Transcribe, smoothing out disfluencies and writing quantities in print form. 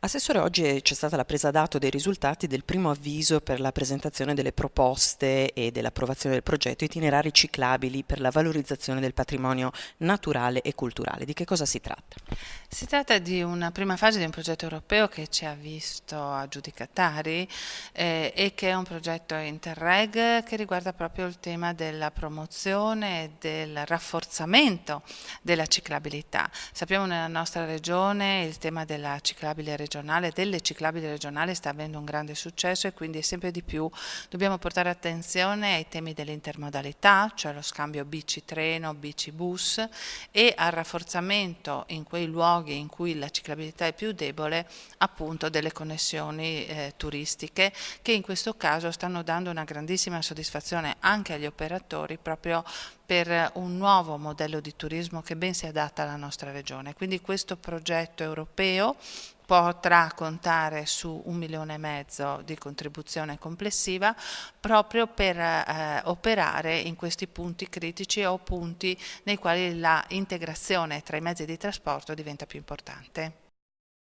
Assessore, oggi c'è stata la presa d'atto dei risultati del primo avviso per la presentazione delle proposte e dell'approvazione del progetto itinerari ciclabili per la valorizzazione del patrimonio naturale e culturale. Di che cosa si tratta? Si tratta di una prima fase di un progetto europeo che ci ha visto aggiudicatari e che è un progetto Interreg che riguarda proprio il tema della promozione e del rafforzamento della ciclabilità. Sappiamo nella nostra regione il tema della ciclabile regionale, delle ciclabili regionali sta avendo un grande successo e quindi sempre di più dobbiamo portare attenzione ai temi dell'intermodalità, cioè lo scambio bici-treno, bici-bus e al rafforzamento in quei luoghi in cui la ciclabilità è più debole, appunto delle connessioni turistiche che in questo caso stanno dando una grandissima soddisfazione anche agli operatori proprio per un nuovo modello di turismo che ben si adatta alla nostra regione. Quindi questo progetto europeo potrà contare su 1,5 milioni di contribuzione complessiva proprio per operare in questi punti critici o punti nei quali la integrazione tra i mezzi di trasporto diventa più importante.